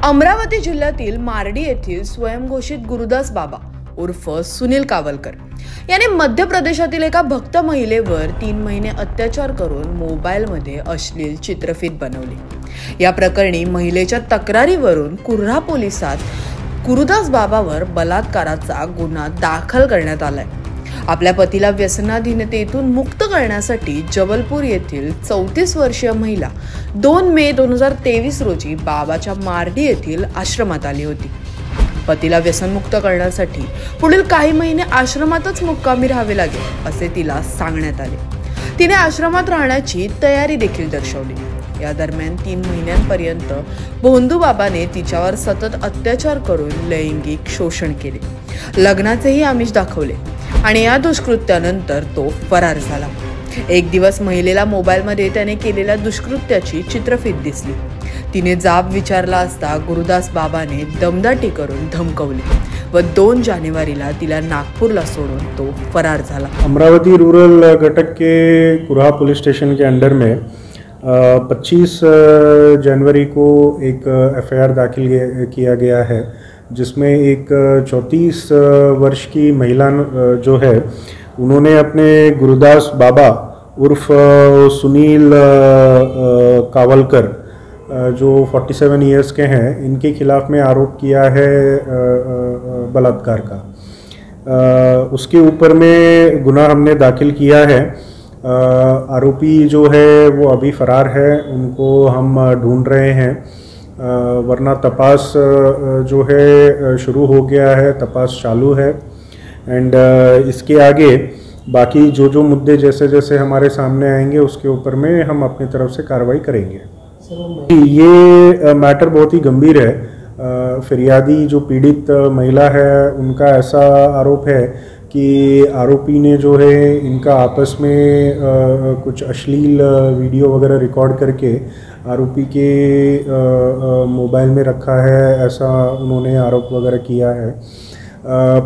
अमरावती जिल्ह्यातील मार्डी येथील स्वयंघोषित गुरुदास बाबा उर्फ सुनील कावलकर याने मध्य प्रदेशातील एका भक्त महिलेवर 3 महिने अत्याचार करून मोबाईलमध्ये अश्लील चित्रफित बनवली। या प्रकरणी महिलेच्या तक्रारीवरून कुर्हा पोलिसात गुरुदास बाबावर बलात्काराचा गुन्हा दाखल करण्यात आलाय। आपल्या पतीला व्यसनाधीनतेतून मुक्त करण्यासाठी जबलपूर येथील 34 वर्षीय महिला 2 मे 2023 रोजी बाबाच्या मार्डी येथील आश्रमात आली होती। पतीला व्यसनमुक्त करण्यासाठी पुढील काही महिने आश्रमातच मुक्कामी राहावे लागेल असे तिला सांगण्यात आले। तिने आश्रमात राहण्याची तयारी देखील दर्शवली। या दरम्यान 3 महिन्यांपर्यंत भोंदू बाबाने तिच्यावर सतत अत्याचार करून लैंगिक शोषण केले, लग्नाचेही आमिष दाखवले आणि या दुष्कृत्यानंतर तो फरार झाला। एक दिवस महिलेला मोबाईलमध्ये त्याने केलेल्या दुष्कृत्याची चित्रफित दिसली। तिने जाब विचारला असता गुरुदास बाबाने दमदाटी करून धमकवली व 2 जानेवारीला तिला नागपूरला सोडून तो फरार झाला। अमरावती रूरल घटक के कुर्हा पुलिस स्टेशन के अंडर में 25 जनवरी को एक एफआईआर दाखिल किया गया है, जिसमें एक 34 वर्ष की महिला जो है उन्होंने अपने गुरुदास बाबा उर्फ सुनील कावलकर जो 47 इयर्स के हैं, इनके खिलाफ में आरोप किया है बलात्कार का। उसके ऊपर में गुनाह हमने दाखिल किया है। आरोपी जो है वो अभी फरार है, उनको हम ढूंढ रहे हैं, वरना तपास जो है शुरू हो गया है, तपास चालू है। एंड इसके आगे बाकी जो मुद्दे जैसे जैसे हमारे सामने आएंगे उसके ऊपर में हम अपनी तरफ से कार्रवाई करेंगे। ये मैटर बहुत ही गंभीर है। फिरियादी जो पीड़ित महिला है उनका ऐसा आरोप है कि आरोपी ने जो है इनका आपस में कुछ अश्लील वीडियो वगैरह रिकॉर्ड करके आरोपी के मोबाइल में रखा है, ऐसा उन्होंने आरोप वगैरह किया है।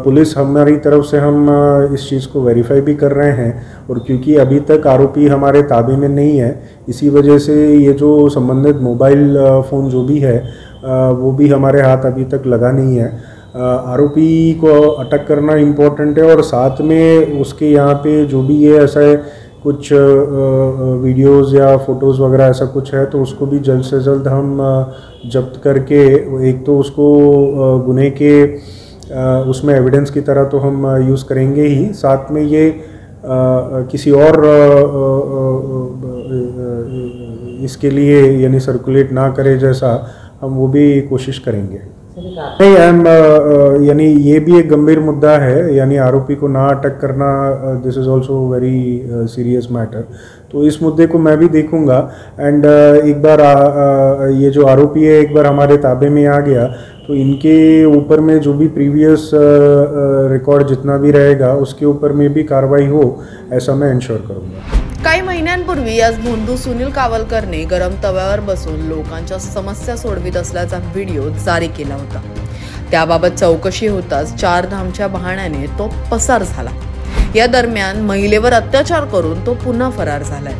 पुलिस हमारी तरफ से हम इस चीज़ को वेरीफाई भी कर रहे हैं, और क्योंकि अभी तक आरोपी हमारे ताबे में नहीं है, इसी वजह से ये जो संबंधित मोबाइल फ़ोन जो भी है वो भी हमारे हाथ अभी तक लगा नहीं है। आरोपी को अटक करना इम्पोर्टेंट है, और साथ में उसके यहाँ पे जो भी ये ऐसा है कुछ वीडियोज़ या फ़ोटोज़ वगैरह ऐसा कुछ है तो उसको भी जल्द से जल्द हम जब्त करके एक तो उसको गुने के उसमें एविडेंस की तरह तो हम यूज़ करेंगे ही, साथ में ये किसी और इसके लिए यानी सर्कुलेट ना करे जैसा हम वो भी कोशिश करेंगे। नहीं, यानी ये भी एक गंभीर मुद्दा है, यानी आरोपी को ना अटक करना, this is also very serious matter. तो इस मुद्दे को मैं भी देखूंगा। एंड एक बार ये जो आरोपी है एक बार हमारे ताबे में आ गया तो इनके ऊपर में जो भी प्रीवियस रिकॉर्ड जितना भी रहेगा उसके ऊपर में भी कार्रवाई हो, ऐसा मैं इंश्योर करूंगा। काही महिन्यांपूर्वी याच भोंदू सुनील कावलकरने गरम तव्यावर बसून लोकांच्या समस्या सोडवित असल्याचा व्हिडिओ जारी केला होता। त्याबाबत चौकशी होताच 4 धामच्या बहाण्याने तो पसार झाला। या दरम्यान महिलेवर अत्याचार करून तो पुन्हा फरार झालाय।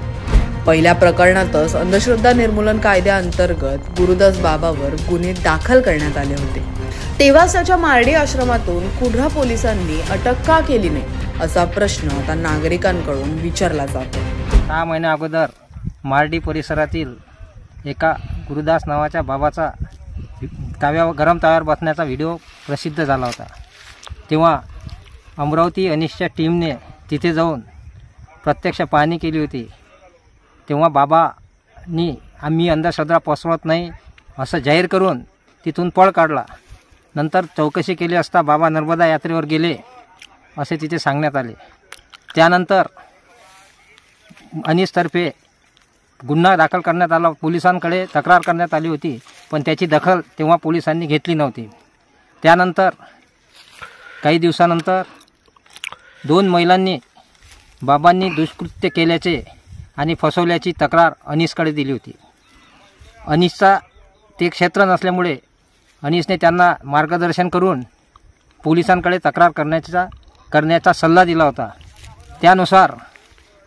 पहिल्या प्रकरणातच अंधश्रद्धा निर्मूलन कायद्याअंतर्गत गुरुदास बाबावर गुन्हे दाखल करण्यात आले होते। तेव्हाच त्याच्या मार्डी आश्रमातून कुर्हा पोलिसांनी अटक का केली नाही असा प्रश्न आता नागरिकांकडून विचारला जातो। 6 महिन्या अगोदर मार्डी परिसरातील एका गुरुदास नावाच्या बाबाचा गरम तव्यावर बसण्याचा व्हिडिओ प्रसिद्ध झाला होता। तेव्हा अमरावती अनिशच्या टीमने तिथे जाऊन प्रत्यक्ष पाहणी केली होती। तेव्हा बाबांनी आम्ही अंधश्रद्धा पसरवत नाही असं जाहीर करून तिथून पळ काढला। नंतर चौकशी केली असता बाबा नर्मदा यात्रेवर गेले असे तिथे सांगण्यात आले। त्यानंतर अनिशतर्फे गुन्हा दाखल करण्यात आला, पोलिसांकडे तक्रार करण्यात आली होती, पण त्याची दखल तेव्हा पोलिसांनी घेतली नव्हती। त्यानंतर काही दिवसानंतर 2 महिलांनी बाबांनी दुष्कृत्य केल्याचे आणि फसवल्याची तक्रार अनिशकडे दिली होती। अनिशचा ते क्षेत्र नसल्यामुळे अनिशने त्यांना मार्गदर्शन करून पोलिसांकडे तक्रार करण्याचा सल्ला दिला होता। त्यानुसार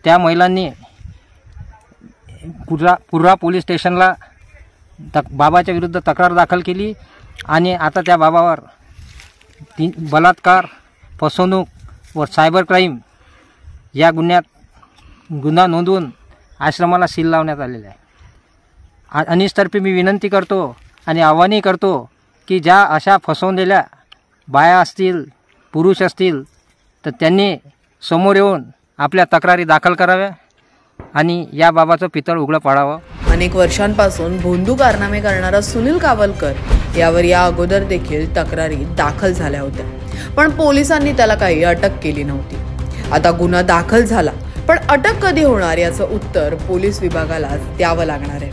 त्या महिलांनी कुर्हा पोलीस स्टेशनला बाबाच्या विरुद्ध तक्रार दाखल केली आणि आता त्या बाबावर बलात्कार, फसवणूक व सायबर क्राईम या गुन्हा नोंदवून आश्रमाला सील लावण्यात आलेला आहे. अनिसतर्फे मी विनंती करतो आणि आव्हानही करतो की ज्या अशा फसवलेल्या बाया असतील, पुरुष असतील, तर त्यांनी समोर येऊन आपल्या तक्रारी दाखल कराव्या आणि या बाबाचं पितळ उघडं पाडावं. अनेक वर्षांपासून भोंदू कारनामे करणारा सुनील कावलकर यावर या अगोदर देखील तक्रारी दाखल झाल्या होत्या, पण पोलिसांनी त्याला काही अटक केली नव्हती. आता गुन्हा दाखल झाला, पण अटक कधी होणार याचं उत्तर पोलीस विभागाला द्यावं लागणार आहे.